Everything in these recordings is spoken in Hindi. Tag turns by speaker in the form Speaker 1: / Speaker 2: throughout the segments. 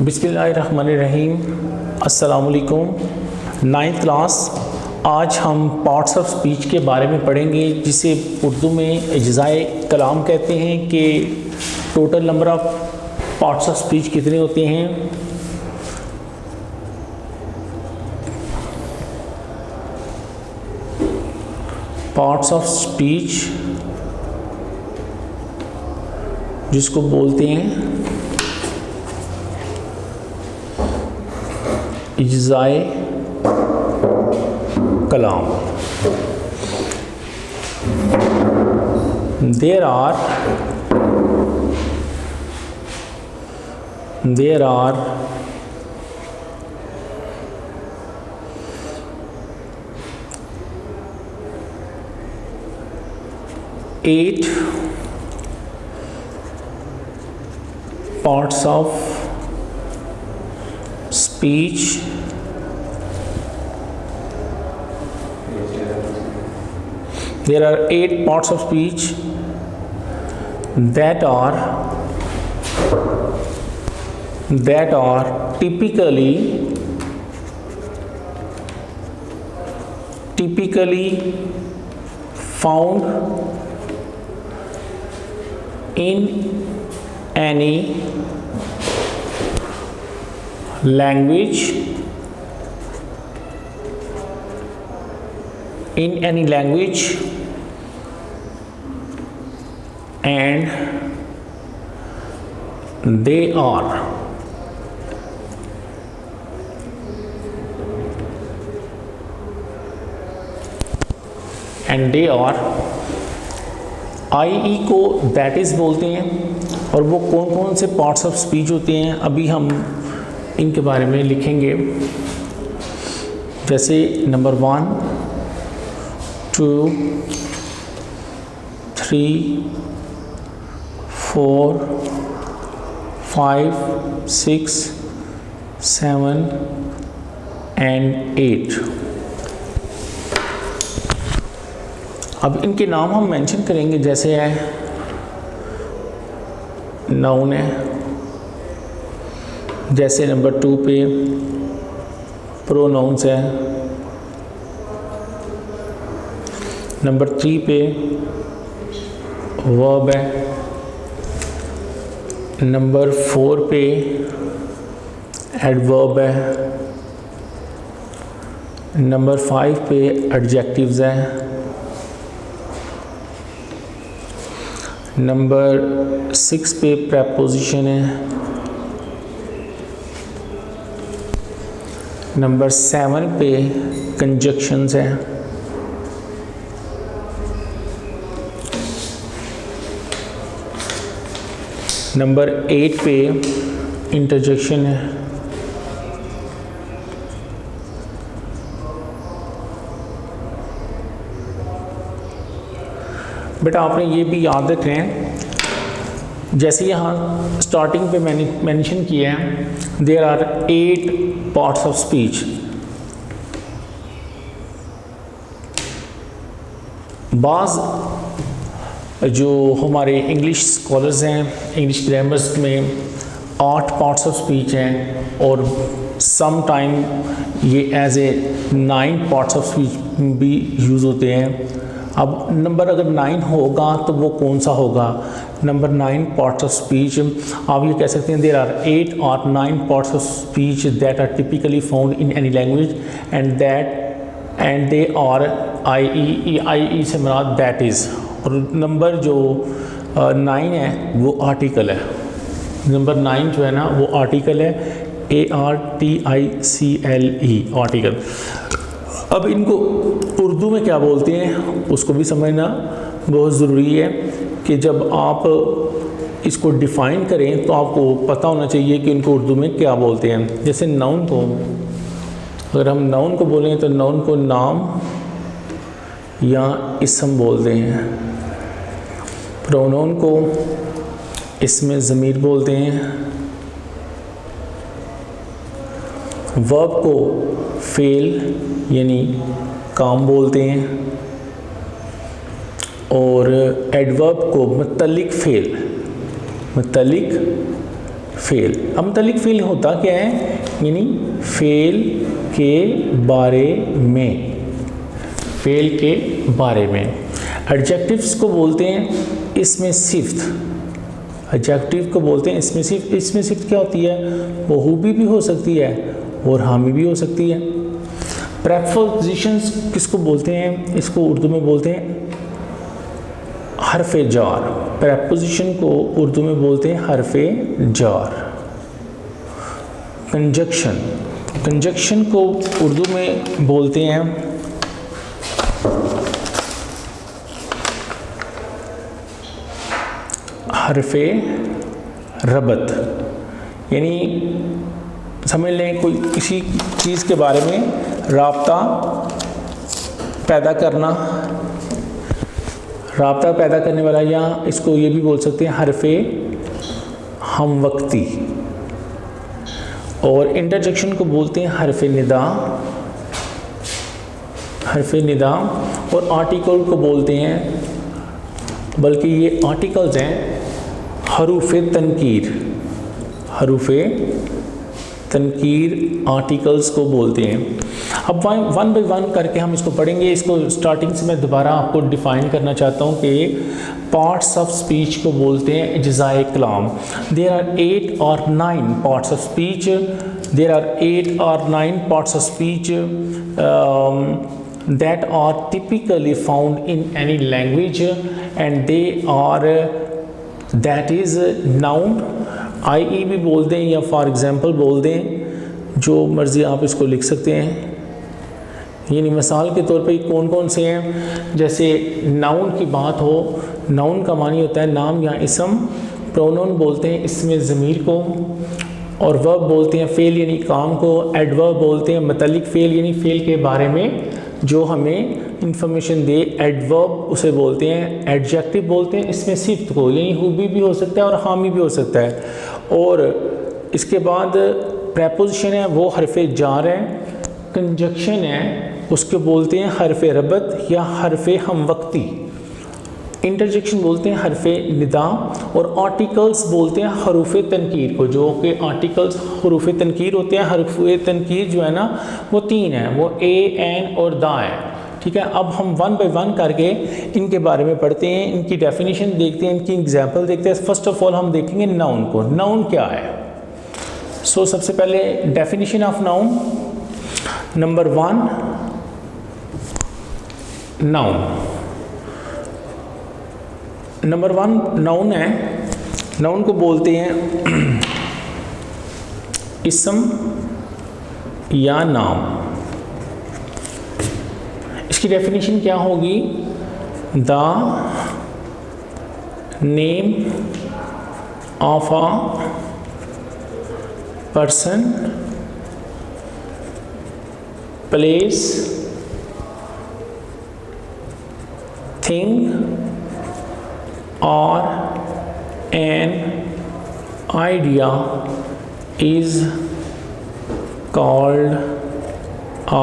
Speaker 1: बिस्मिल्लाहिर्रहमानिर्रहीम। अस्सलामुअलैकुम। 9th class. आज हम पार्ट्स ऑफ स्पीच के बारे में पढ़ेंगे, जिसे उर्दू में इज्ज़ाए कलाम कहते हैं। कि total number of parts of speech कितने होते हैं। पार्ट्स ऑफ स्पीच जिसको बोलते हैं इज्ज़ाए कलाम। There are 8 parts of speech there are 8 parts of speech that are typically found in any language and they are आई को दैट इज़ बोलते हैं। और वो कौन कौन से पार्ट्स ऑफ स्पीच होते हैं, अभी हम इनके बारे में लिखेंगे। जैसे नंबर 1, 2, 3, 4, 5, 6, 7 and 8। अब इनके नाम हम मेंशन करेंगे। जैसे है नाउन है, जैसे नंबर 2 पे प्रोनाउंस है, नंबर 3 पे वर्ब है, नंबर 4 पे एडवर्ब है, नंबर 5 पे एडजेक्टिव्स हैं, नंबर 6 पे प्रेपोजिशन है, नंबर 7 पे कंजक्शंस है, नंबर 8 पे इंटरजेक्शन है, बेटा आपने ये भी याद रखना है। जैसे यहाँ स्टार्टिंग पे मैंने मेंशन किया है, there are 8 parts of speech. बाज़ जो हमारे इंग्लिश स्कॉलर्स हैं, इंग्लिश ग्रामर्स में 8 पार्ट्स ऑफ स्पीच हैं, और सम टाइम ये as a 9 parts of speech भी यूज़ होते हैं। अब नंबर अगर 9 होगा तो वो कौन सा होगा? नंबर 9 पार्ट्स ऑफ स्पीच आप ये कह सकते हैं देयर आर 8 और 9 parts of speech that are typically found in any language and they are I say मुराद दैट इज़। और नंबर जो 9 है वो आर्टिकल है। नंबर 9 जो है ना वो आर्टिकल है, ARTICLE आर्टिकल। अब इनको उर्दू में क्या बोलते हैं उसको भी समझना बहुत ज़रूरी है। कि जब आप इसको डिफ़ाइन करें तो आपको पता होना चाहिए कि इनको उर्दू में क्या बोलते हैं। जैसे नाउन को, अगर हम नाउन को बोलें तो नाउन को नाम या इसम बोलते हैं। प्रोनाउन को इसमें ज़मीर बोलते हैं। वर्ब को फेल यानी काम बोलते हैं। और एडवर्ब को मुतल्लिक फेल फेल। अब मुतल्लिक फेल होता क्या है, यानी फेल के बारे में, फेल के बारे में। एडजेक्टिव्स को बोलते हैं इसमें सिफ्त, एडजेक्टिव को बोलते हैं इसमें सिफ्त। इसमें सिफ्त क्या होती है, वो हुबी भी हो सकती है और हामी भी हो सकती है। प्रेपोजिशंस किसको बोलते हैं, इसको उर्दू में बोलते हैं हरफ़े जार। प्रेपोजिशन को उर्दू में बोलते हैं हरफ़े जार। कंजक्शन, कंजक्शन को उर्दू में बोलते हैं हरफ़े रबत। यानी समझ लें कोई किसी चीज़ के बारे में राब्ता पैदा करना, राब्ता पैदा करने वाला, या इसको ये भी बोल सकते हैं हरफ़े हमवक्ती। और इंटरजेक्शन को बोलते हैं हरफ़े निदा, हरफ़े निदा। और आर्टिकल को बोलते हैं, बल्कि ये आर्टिकल्स हैं हरूफ़े तनकीर, हरूफ़े तनकीर आर्टिकल्स को बोलते हैं। अब वन बाय वन करके हम इसको पढ़ेंगे। इसको स्टार्टिंग से मैं दोबारा आपको डिफ़ाइन करना चाहता हूँ कि पार्ट्स ऑफ स्पीच को बोलते हैं अज्ज़ाए कलाम। देयर आर 8 और 9 parts of speech, there are 8 और 9 parts of speech that are typically found in any language, and they are that is noun, i.e. भी बोल दें या फॉर एग्ज़ाम्पल बोल दें, जो मर्ज़ी आप इसको लिख सकते हैं। यानी मिसाल के तौर पे कौन कौन से हैं, जैसे नाउन की बात हो, नाउन का मानी होता है नाम या इसम। प्रोनाउन बोलते हैं इसमें ज़मीर को, और वर्ब बोलते हैं फ़ेल यानी काम को। एडवर्ब बोलते हैं मतल्लिक फ़ेल यानी फ़ेल के बारे में जो हमें इंफॉर्मेशन दे, एडवर्ब उसे बोलते हैं। एडजेक्टिव बोलते हैं इसमें सिफ्त को, यानी हुबी भी हो सकता है और हामी भी हो सकता है। और इसके बाद प्रेपोजिशन है वो हरफ़े जार है। कंजक्शन है उसके बोलते हैं हरफ़े रबत या हरफ़े हमवक्ती। इंटरजेक्शन बोलते हैं हरफ़े निदा। और आर्टिकल्स बोलते हैं हरूफ़े तनकीर को, जो कि आर्टिकल्स हरूफ़े तनकीर होते हैं। हरूफ़े तनकीर जो है ना वो 3 है, वो ए, एन और दा है। ठीक है, अब हम वन बाय वन करके इनके बारे में पढ़ते हैं, इनकी डेफिनेशन देखते हैं, इनकी एग्जाम्पल देखते हैं। फर्स्ट ऑफ ऑल हम देखेंगे नाउन को। नाउन क्या है? सबसे पहले definition of noun. Number 1, noun. Number 1 noun है। नाउन को बोलते हैं इसम या नाम। इसकी डेफिनेशन क्या होगी? The name of a person, place, thing or an idea is called a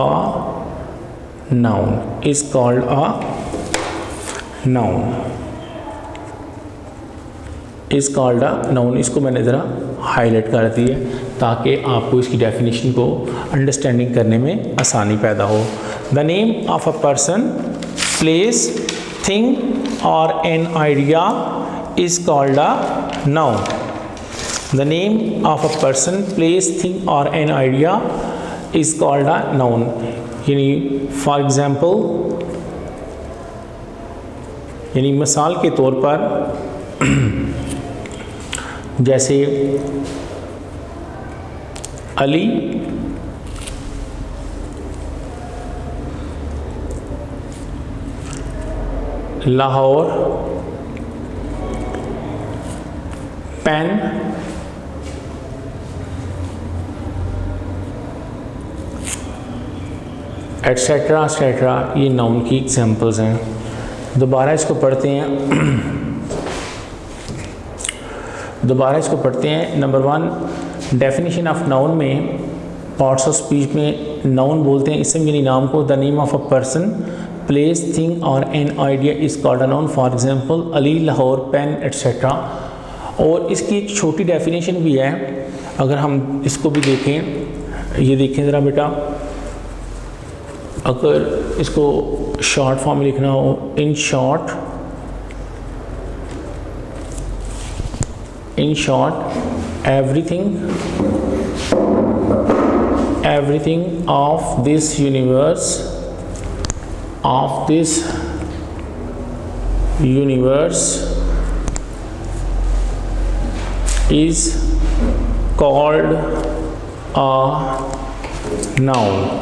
Speaker 1: noun, is called a noun, is called a noun। इसको मैंने ज़रा हाईलाइट कर दी है ताकि आपको इसकी डेफिनेशन को अंडरस्टैंडिंग करने में आसानी पैदा हो। The name of a person, place, thing or an idea is called a noun. The name of a person, place, thing or an idea is called a noun. यानी for example, यानी मिसाल के तौर पर जैसे Ali Lahore, pen, etcetera etcetera, ये नाउन की एग्जांपल्स हैं। दोबारा इसको पढ़ते हैं नंबर 1 डेफिनेशन ऑफ नाउन में पार्ट्स ऑफ स्पीच में नाउन बोलते हैं इसम यानी नाम को। The name of a person, place, thing और an idea is called a noun. For example Ali, Lahore, pen etcetera. और इसकी एक छोटी डेफिनेशन भी है, अगर हम इसको भी देखें, ये देखें ज़रा बेटा, अगर इसको शॉर्ट फॉर्म में लिखना हो, in short everything of this universe is called a noun.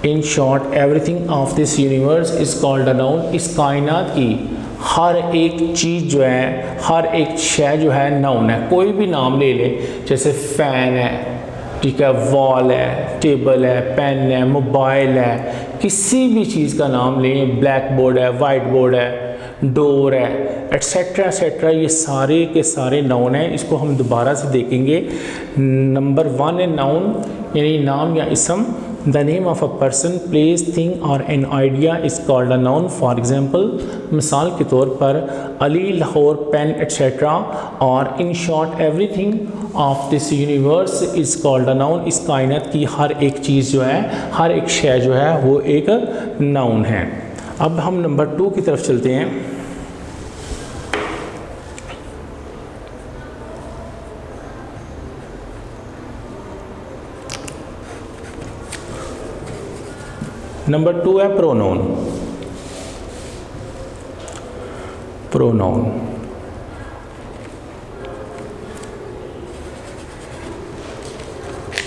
Speaker 1: In short, everything of this universe is called a noun. इस कायनात की हर एक चीज़ जो है, हर एक शय जो है नाउन है। कोई भी नाम ले ले, जैसे फ़ैन है, ठीक है, वॉल है, टेबल है, पेन है, मोबाइल है, किसी भी चीज़ का नाम लें, ब्लैक बोर्ड है, वाइट बोर्ड है, डोर है, एट्सेट्रा एट्सेट्रा, ये सारे के सारे नाउन हैं। इसको हम दोबारा से देखेंगे। नंबर 1 है नाउन, यानी नाम या इसम। The name of a person, place, thing और an idea is called a noun. For example, मिसाल के तौर पर अली, लाहौर, पेन एट्सेट्रा। और in short everything of this universe is called a noun. इस कायनात की हर एक चीज़ जो है, हर एक शय जो है, वो एक नाउन है। अब हम नंबर 2 की तरफ चलते हैं। नंबर 2 है प्रोनाउन।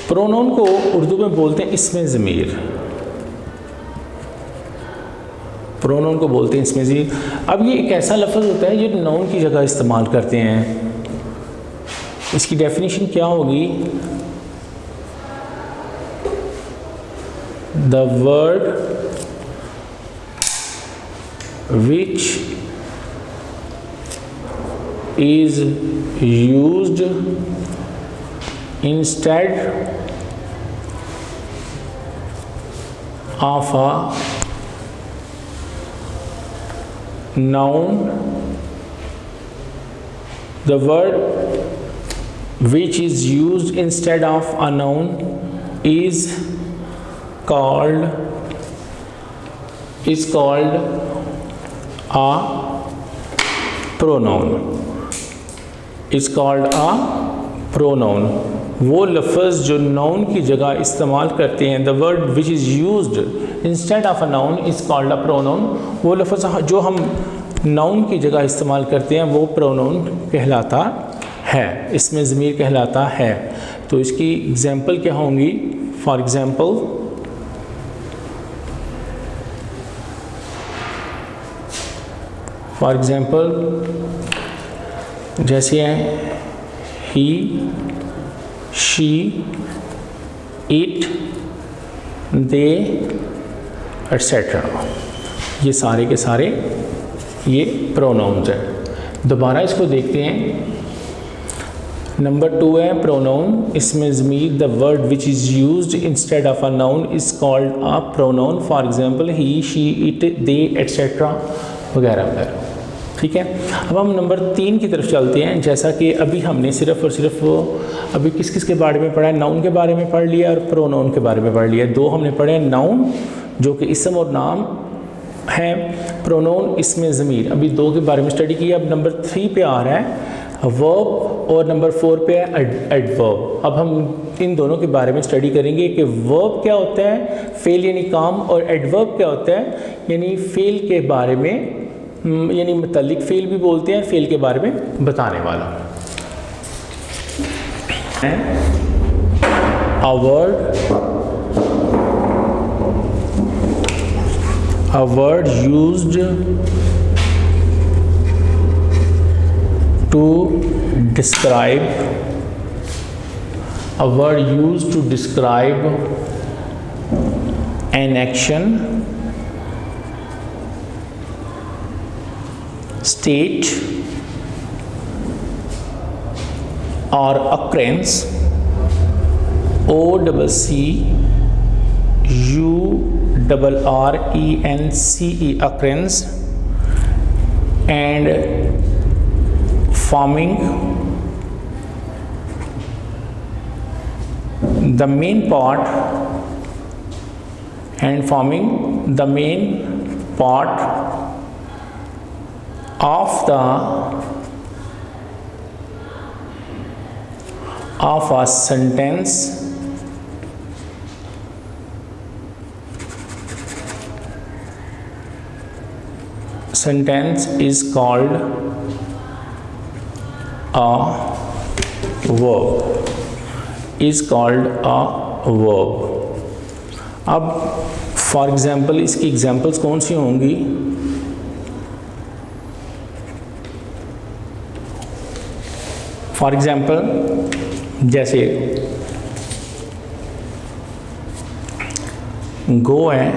Speaker 1: प्रोनाउन को उर्दू में बोलते हैं इसमें ज़मीर। प्रोनाउन को बोलते हैं इसमें ज़मीर। अब ये एक ऐसा लफ्ज़ होता है जो नाउन की जगह इस्तेमाल करते हैं। इसकी डेफिनेशन क्या होगी? The word which is used instead of a noun, the word which is used instead of a noun is called a pronoun. Is called a pronoun. वो लफ्ज़ जो नाउन की जगह इस्तेमाल करते हैं, the word which is used instead of a noun is called a pronoun. वो लफ्ज़ जो हम नाउन की जगह इस्तेमाल करते हैं वो प्रोनाउन कहलाता है, इसमें ज़मीर कहलाता है। तो इसकी एग्जांपल क्या होंगी? फॉर एग्जांपल जैसे हैं ही, शी, इट, दे एट्सेट्रा, ये सारे के सारे ये प्रोनाउन्स हैं। दोबारा इसको देखते हैं। नंबर 2 है प्रोनाउन, इसमें ज़मीर, the word which is used instead of a noun is called a pronoun. For example he, she, it, they etcetera वगैरह वगैरह। ठीक है। अब हम नंबर 3 की तरफ चलते हैं। जैसा कि अभी हमने सिर्फ और सिर्फ अभी किस किस के बारे में पढ़ा है? नाउन के बारे में पढ़ लिया और प्रोनाउन के बारे में पढ़ लिया। 2 हमने पढ़े, नाउन जो कि इसम और नाम है, प्रोनाउन इसमें ज़मीर। अभी 2 के बारे में स्टडी किया। अब नंबर 3 पे आ रहा है वर्ब और नंबर 4 पे है एडवर्ब। अब हम इन दोनों के बारे में स्टडी करेंगे कि वर्ब क्या होता है, फेल यानी काम, और एडवर्ब क्या होता है यानी फेल के बारे में, यानी मुतल्लिक फेल भी बोलते हैं, फेल के बारे में बताने वाला। A word used to describe an action, state or occurrence, OCCURRENCE, occurrence, and forming the main part and forming the main part of a sentence is called a verb, अब फॉर एग्जाम्पल इसकी एग्जाम्पल्स कौन सी होंगी? फॉर एग्जाम्पल जैसे गो है,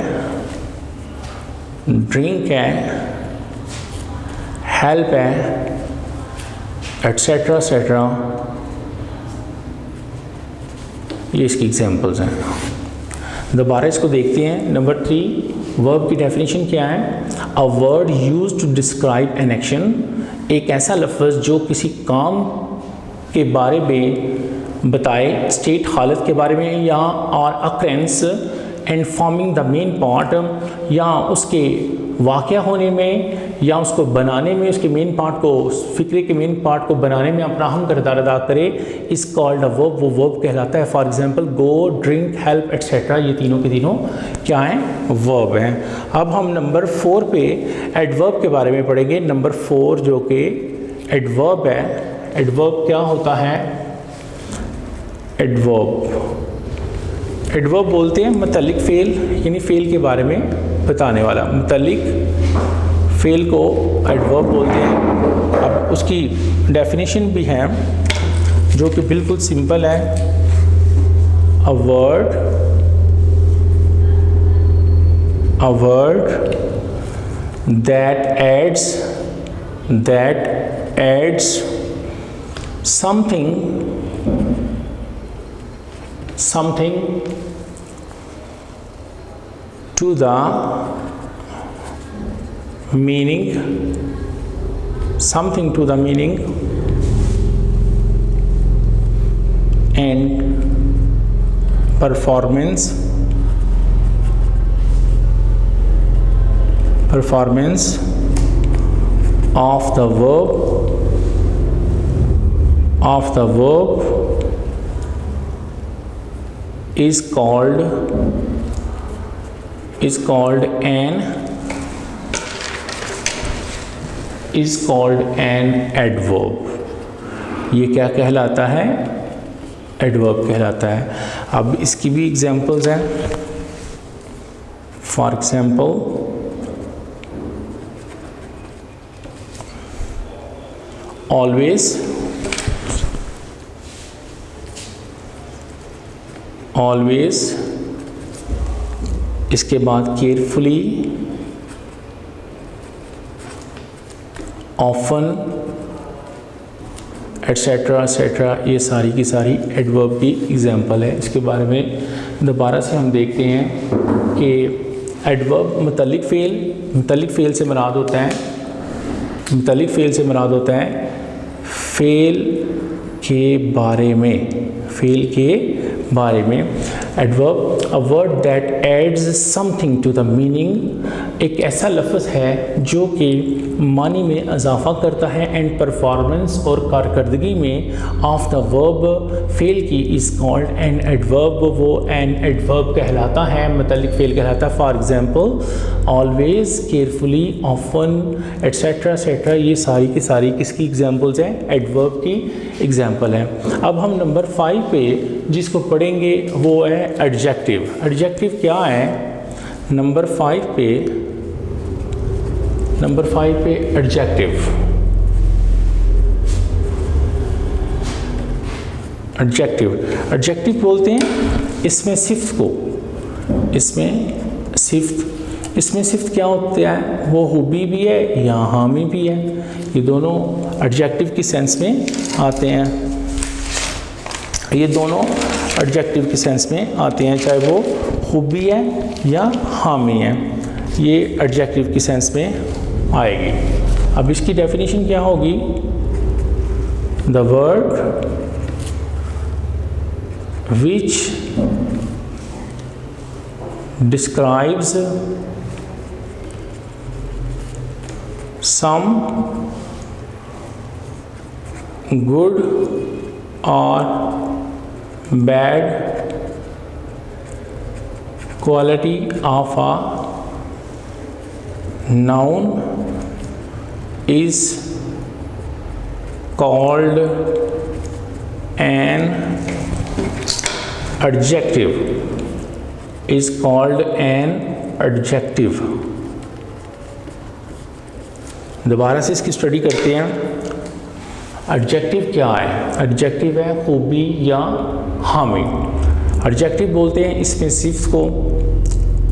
Speaker 1: ड्रिंक है, हेल्प है, एट्सेट्रा एट्सेट्रा, ये इसकी एग्जाम्पल्स हैं। दोबारा इसको देखते हैं। नंबर 3, वर्ब की डेफिनेशन क्या है? A word used to describe an action, एक ऐसा लफ्ज़ जो किसी काम के बारे में बताए, स्टेट हालत के बारे में, या और occurs and forming the main part, या उसके वाक़या होने में या उसको बनाने में, उसके मेन पार्ट को, फ़िक्रे के मेन पार्ट को बनाने में अपना अहम किरदार अदा करे, इस कॉल्ड अ वर्ब, वो वर्ब कहलाता है। For example go, drink, help etcetera, ये तीनों के तीनों क्या हैं? वर्ब हैं। अब हम नंबर 4 पे एडवर्ब के बारे में पढ़ेंगे। नंबर 4 जो कि एडवर्ब है। एडवर्ब क्या होता है? एडवर्ब बोलते हैं मुतल्लिक फ़ेल, यानी फ़ेल के बारे में बताने वाला। मुतल्लिक फ़ेल को एडवर्ब बोलते हैं। अब उसकी डेफिनेशन भी है जो कि बिल्कुल सिंपल है। A word that ads something to the meaning, and performance of the verb is called an adverb। ये क्या कहलाता है? एडवर्ब कहलाता है। अब इसकी भी एग्जांपल्स हैं। फॉर एग्जांपल ऑलवेज, इसके बाद केयरफुली, ऑफन एट्सेट्रा एट्सेट्रा, ये सारी की सारी एडवर्ब की एग्जांपल है। इसके बारे में दोबारा से हम देखते हैं कि एडवर्ब मुतल्लिक फ़ेल से मुराद होता है, फ़ेल के बारे में। Adverb a word that adds something to the meaning, एक ऐसा लफ्ज़ है जो कि मानी में इजाफा करता है, एंड परफॉर्मेंस और कारकर्दगी में ऑफ द वर्ब, फेल की, इज़ कॉल्ड एन एडवर्ब, वो एन एडवर्ब कहलाता है, मुतल्लिक फ़ेल कहलाता है। For example always, carefully, often etcetera etcetera, ये सारी की सारी किसकी एग्जांपल्स हैं? एडवर्ब की एग्जांपल है। अब हम नंबर 5 पे जिसको पढ़ेंगे वो है एडजेक्टिव। एडजेक्टिव क्या है? नंबर 5 पे एडजेक्टिव बोलते हैं इसमें सिफ्त क्या होता है? वो हुबी भी है या हामी भी है, ये दोनों एडजेक्टिव की सेंस में आते हैं। चाहे वो हुबी है या हामी है, ये एडजेक्टिव की सेंस में आएगी। अब इसकी डेफिनेशन क्या होगी? the word which describes some good or bad quality of a noun is called an adjective, is called an adjective। दोबारा से इसकी स्टडी करते हैं। एडजेक्टिव क्या है? एडजेक्टिव है खूबी या हामी। एडजेक्टिव बोलते हैं इसमें सिर्फ को।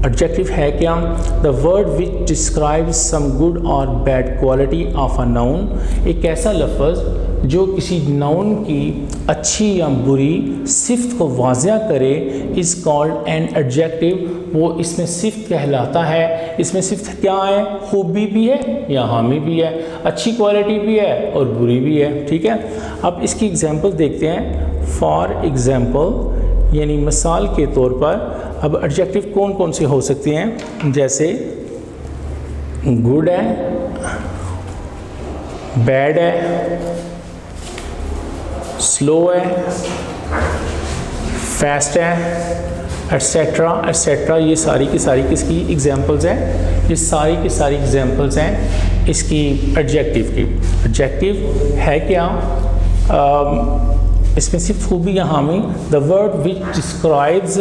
Speaker 1: एडजेक्टिव है क्या? The word which describes some good और bad quality of a noun, एक ऐसा लफ्ज़ जो किसी नाउन की अच्छी या बुरी सिफ्त को वाज़िया करे, इज़ कॉल्ड एन एडजेक्टिव। वो इसमें सिफ्त कहलाता है। इसमें सिफ्त क्या है? खूबी भी है या हामी भी है, अच्छी क्वालिटी भी है और बुरी भी है। ठीक है, अब इसकी एग्जांपल देखते हैं। फॉर एग्जांपल यानी मिसाल के तौर पर, अब एडजेक्टिव कौन कौन से हो सकते हैं? जैसे गुड है, बैड है, स्लो है, फास्ट है, एट्सेट्रा एट्सेट्रा। ये सारी की सारी किसकी एग्जांपल्स हैं? ये सारी की सारी एग्जांपल्स हैं इसकी एडजेक्टिव की। एडजेक्टिव है क्या? इसमें सिर्फ खूबी या हामी। The word which describes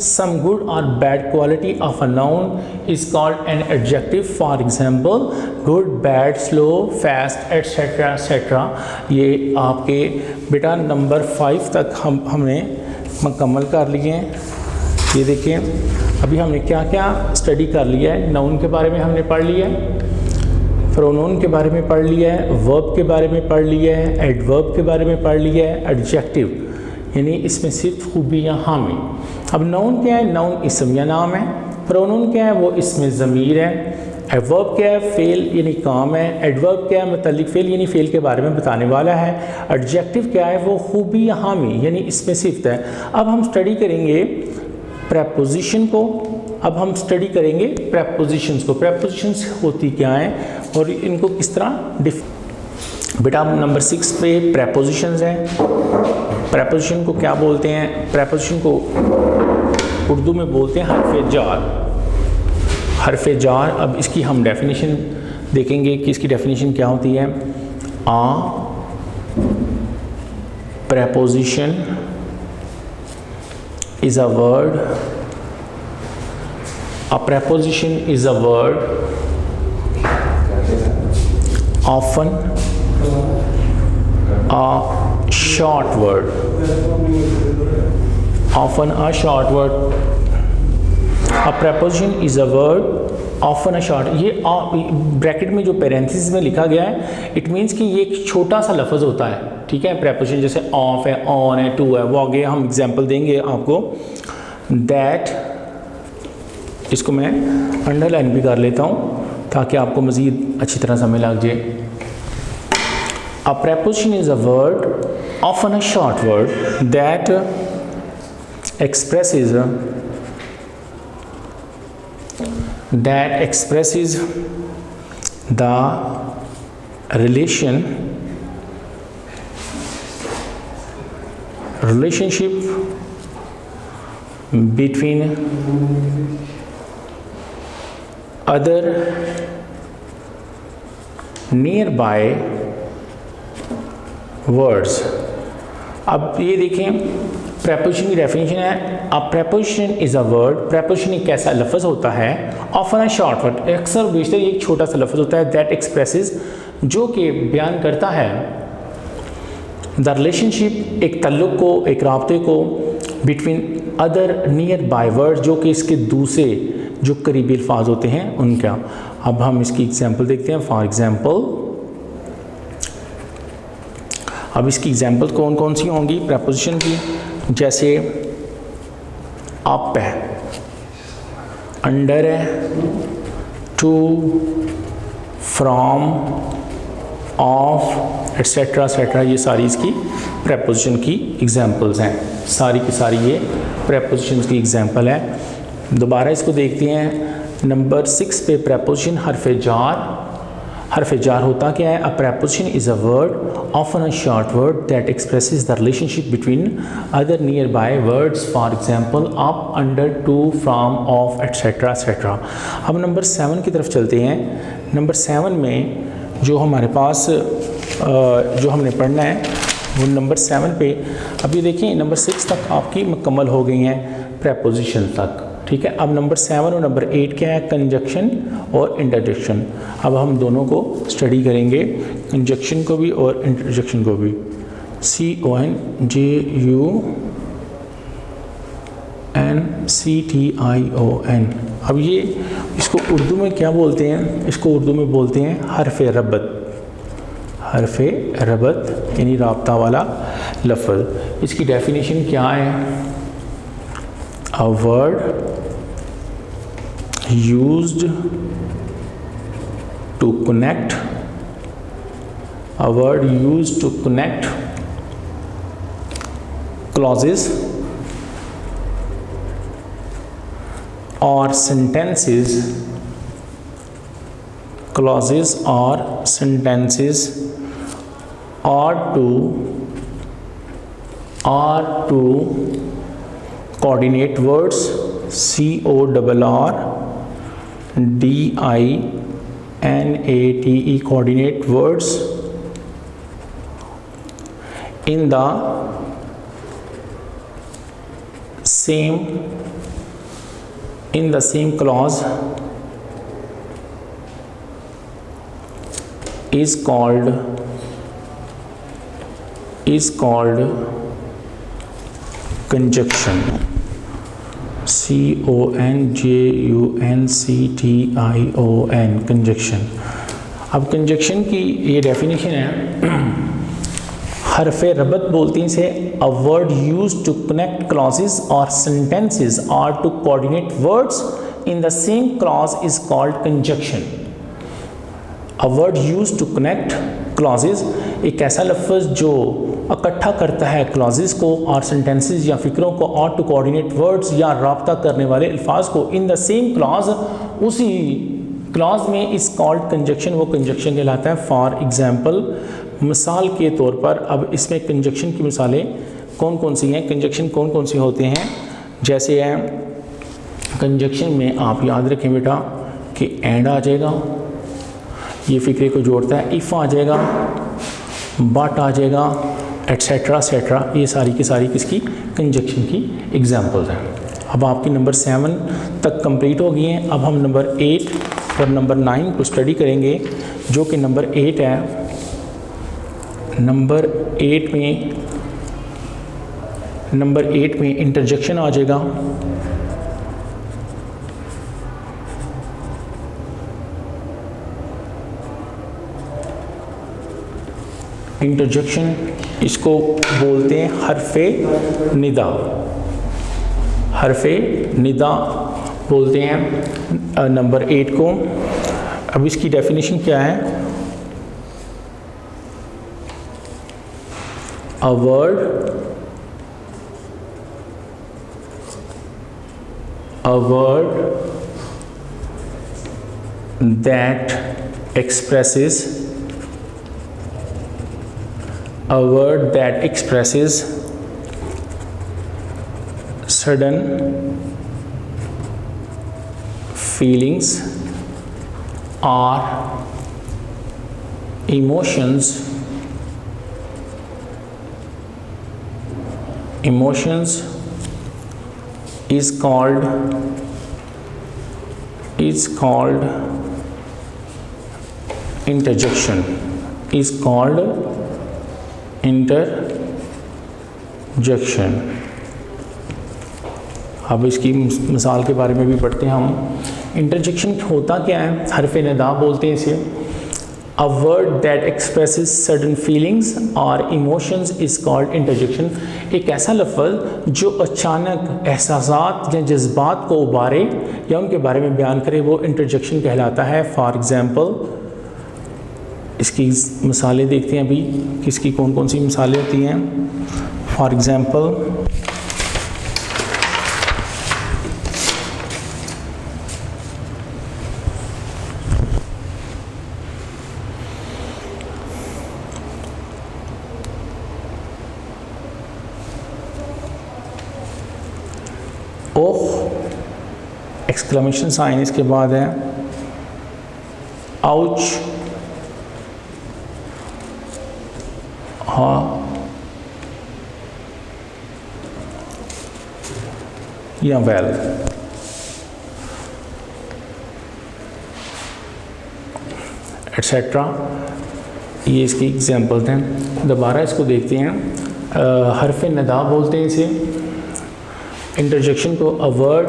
Speaker 1: some good और bad quality of a noun is called an adjective. For example good, bad, slow, fast, etcetera etcetera. ये आपके बेटा नंबर 5 तक हमने मुकम्मल कर लिए हैं। ये देखें, अभी हमने क्या क्या स्टडी कर लिया है। नाउन के बारे में हमने पढ़ लिया है, प्रोनाउन के बारे में पढ़ लिया है, वर्ब के बारे में पढ़ लिया है, एडवर्ब के बारे में पढ़ लिया है, एडजेक्टिव यानी इसमें सिर्फ खूबी या हामी। अब नाउन क्या है? नाउन इसम या नाम है। प्रोनाउन क्या है? वो इसमें ज़मीर है। एडवर्ब क्या है? फ़ेल यानी काम है। एडवर्ब क्या है? मुतल्लिक फ़ेल यानी फ़ेल के बारे में बताने वाला है। एडजेक्टिव क्या है? वो खूबी या हामी यानी इसमें सिफ्त है। अब हम स्टडी करेंगे प्रेपोजिशन को। अब हम स्टडी करेंगे प्रेपोजिशंस को। प्रेपोजिशंस होती क्या हैं और इनको किस तरह बेटा नंबर 6 पे प्रेपोजिशंस हैं। प्रेपोजिशन को क्या बोलते हैं? प्रेपोजिशन को उर्दू में बोलते हैं हरफ जार। हरफ जार। अब इसकी हम डेफिनेशन देखेंगे कि इसकी डेफिनेशन क्या होती है। आ preposition is a word. A preposition is a word often a short word, often a short word. A preposition is a word often a short। ये ब्रैकेट में जो पैरेंथेसिस में लिखा गया है, इट मीन्स कि ये एक छोटा सा लफ्ज़ होता है। ठीक है, प्रेपोजिशन जैसे ऑफ है, ऑन है, टू है, वो आगे हम एग्जांपल देंगे आपको। दैट, इसको मैं अंडरलाइन भी कर लेता हूँ ताकि आपको मज़ीद अच्छी तरह समझ लग जाए। A preposition is a word often a short word that expresses the relationship between other nearby words। अब ये देखें, प्रेपोजिशन की डेफिनेशन है। A preposition is a word. Preposition एक ऐसा लफ्ज़ होता है ऑफन अ शॉर्ट वर्ड, अक्सर बेशतर ये एक छोटा सा लफ्ज़ होता है। दैट एक्सप्रेसेस, जो कि बयान करता है द रिलेशनशिप, एक तल्लुक़ को, एक राब्ते को, between other near by word, जो कि इसके दूसरे जो करीबी अल्फाज होते हैं उनका। अब हम इसकी एग्जांपल देखते हैं। फॉर एग्जांपल, अब इसकी एग्जांपल कौन कौन सी होंगी प्रेपोजिशन की? जैसे अप है, अंडर है, to, from, of, etcetera etcetera, ये सारी इसकी प्रेपोजिशन की एग्जांपल्स हैं, सारी की सारी ये प्रेपोजिशन की एग्जांपल है। दोबारा इसको देखते हैं। नंबर 6 पे प्रेपोजिशन हरफ जार। हरफ जार होता क्या है? A preposition is a word often a short word that expresses the relationship between other nearby words, for example up, under, to, from, of, etcetera etcetera. अब नंबर 7 की तरफ चलते हैं। नंबर 7 में जो हमारे पास जो हमने पढ़ना है वो नंबर 7 पे, अभी देखिए नंबर 6 तक आपकी मुकम्मल हो गई हैं प्रेपोजिशन तक, ठीक है। अब नंबर 7 और नंबर 8 क्या है? कंजक्शन और इंटरजेक्शन। अब हम दोनों को स्टडी करेंगे, कंजक्शन को भी और इंटरजेक्शन को भी। CONJUNCTION। अब ये इसको उर्दू में क्या बोलते हैं? इसको उर्दू में बोलते हैं हरफ रबत। हरफ रबत यानी राब्ता वाला लफ्ज़। इसकी डेफिनेशन क्या है? A word used to connect, a word used to connect clauses or sentences, clauses or sentences, or to coordinate words, CORRDINATE, coordinate words in the same clause is called conjunction. CONJUNCTION, conjunction. अब कंजक्शन की ये डेफिनेशन है, हरफ रबत बोलते हैं इसे, a word used to connect clauses और सेंटेंसेस और to coordinate words in the same clause is called conjunction. A word used to connect clauses, एक ऐसा लफ्ज़ जो इकट्ठा करता है क्लॉजेस को और सेंटेंसेस या फ़िक्रों को, और टू कोऑर्डिनेट वर्ड्स या राब्ता करने वाले अल्फाज को इन द सेम क्लॉज, उसी क्लॉज में इस कॉल्ड कंजक्शन, वो कंजक्शन कहलाता है। फॉर एग्जांपल, मिसाल के तौर पर, अब इसमें कंजक्शन की मिसालें कौन कौन सी हैं? कंजक्शन कौन कौन से होते हैं? जैसे है कंजक्शन में आप याद रखें बेटा कि एंड आ जाएगा, ये फ़िक्रे को जोड़ता है, इफ़ आ जाएगा, बट आ जाएगा, एट्सेट्रा एट्सेट्रा। ये सारी की सारी किसकी? कंजक्शन की एग्जांपल्स हैं। अब आपकी नंबर 7 तक कंप्लीट हो गई हैं। अब हम नंबर 8 और नंबर 9 को स्टडी करेंगे, जो कि नंबर 8 है। नंबर 8 में इंटरजेक्शन आ जाएगा। इंटरजेक्शन इसको बोलते हैं हरफे निदा। हरफे निदा बोलते हैं नंबर 8 को। अब इसकी डेफिनेशन क्या है? A word that expresses sudden feelings or emotions is called interjection. अब इसकी मिसाल के बारे में भी पढ़ते हैं हम। इंटरजेक्शन होता क्या है? हरफ निदा बोलते हैं इसे। A word that expresses sudden feelings और इमोशंस इज कॉल्ड इंटरजेक्शन। एक ऐसा लफ्ज़ जो अचानक एहसासात या जज्बात को उबारे या उनके बारे में बयान करे, वो इंटरजेक्शन कहलाता है। फॉर एग्जांपल, इसकी मिसालें देखते हैं अभी किसकी कौन कौन सी मिसालें होती हैं। For example oh, exclamation sign इसके बाद है, आउच, हाँ या वेल। एट्सेट्रा, ये इसकी एग्जाम्पल्स हैं। दोबारा इसको देखते हैं। हरफ नदा बोलते हैं इसे। इंटरजेक्शन को a word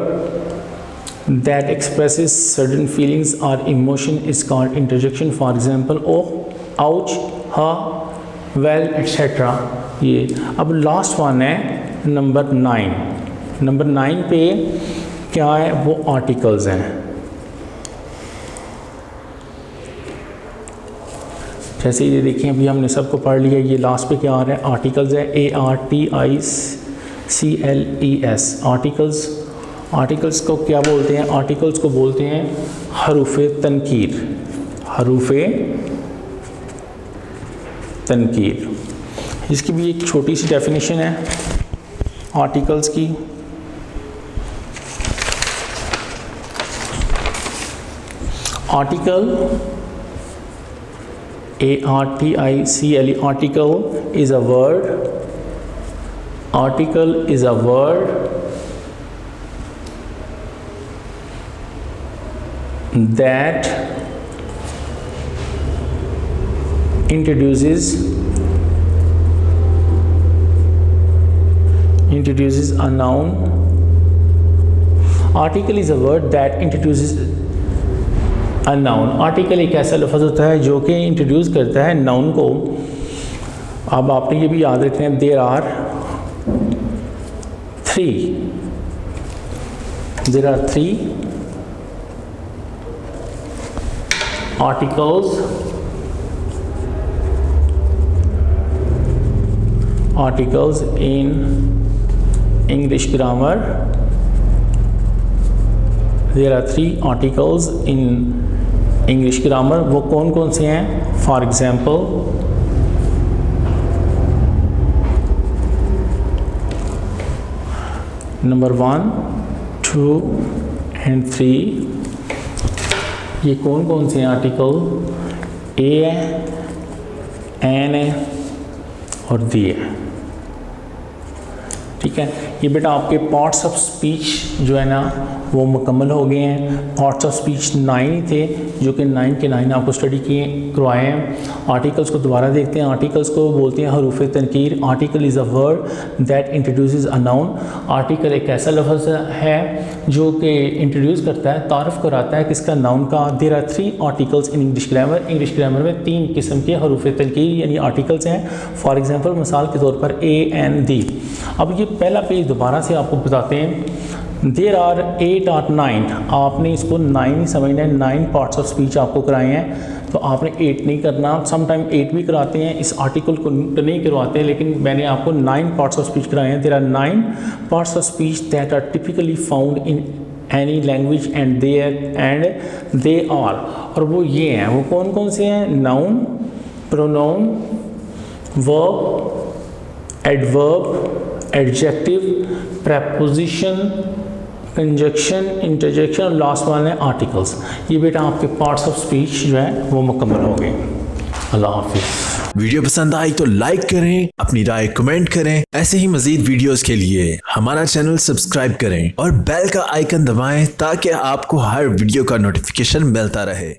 Speaker 1: that expresses certain feelings और emotion is called interjection. For example oh, ouch, ha, well, etcetera. ये अब लास्ट वन है नंबर 9। नंबर 9 पे क्या है, वो आर्टिकल्स हैं। जैसे ये देखिए अभी हमने सबको पढ़ लिया, ये लास्ट पे क्या आ रहा है, आर्टिकल्स है, ARTICLES, आर्टिकल्स। आर्टिकल्स को क्या बोलते हैं, आर्टिकल्स को बोलते हैं हरूफे तनकीर। हरूफे तनकीर, इसकी भी एक छोटी सी डेफिनेशन है आर्टिकल्स की। Article, ARTICLE, article is a word. Article is a word that introduces a noun. Article is a word that introduces a noun. Article एक ऐसा लफ्ज़ होता है जो कि इंट्रोड्यूस करता है नाउन को। अब आपने ये भी याद रखना है, there are three articles in English grammar. There are 3 articles in English grammar. वो कौन कौन से हैं? For example, number 1, 2 and 3। ये कौन कौन से हैं आर्टिकल? ए है, एन है और दी है। ठीक है, ये बेटा आपके पार्ट्स ऑफ स्पीच जो है ना वो मुकम्मल हो गए हैं। पार्ट्स ऑफ स्पीच 9 ही थे जो कि 9 के 9 आपको स्टडी किए करवाए हैं। आर्टिकल्स को दोबारा देखते हैं। आर्टिकल्स को बोलते हैं हरूफ तनकीर। Article is a word that introduces a noun. Article एक ऐसा लफ्ज़ है जो कि इंट्रोड्यूस करता है, तारफ़ कराता है किसका, नाउन का। There are 3 articles in English grammar. English grammar में 3 किस्म के हरूफ तनकीर यानी आर्टिकल्स हैं। फॉर एग्जाम्पल, मिसाल के तौर पर ए, एन, दी। अब ये पहला पेज दोबारा से आपको बताते हैं। देयर आर 8 और 9, आपने इसको 9 ही समझना है। 9 पार्ट्स ऑफ स्पीच आपको कराए हैं, तो आपने 8 नहीं करना। सम टाइम 8 भी कराते हैं, इस आर्टिकल को नहीं करवाते, लेकिन मैंने आपको 9 पार्ट्स ऑफ स्पीच कराए हैं। There are 9 parts of speech that are typically found in any language and they are, और वो ये हैं, वो कौन कौन से हैं? Noun, pronoun, verb, adverb, adjective, preposition, conjunction, interjection और लास्ट वन है आर्टिकल्स। ये बेटा आपके पार्ट्स ऑफ स्पीच जो है वो मुकम्मल हो गए। अल्लाह हाफिज़।
Speaker 2: वीडियो पसंद आई तो लाइक करें, अपनी राय कमेंट करें। ऐसे ही मजीद वीडियोस के लिए हमारा चैनल सब्सक्राइब करें और बेल का आइकन दबाएं ताकि आपको हर वीडियो का नोटिफिकेशन मिलता रहे।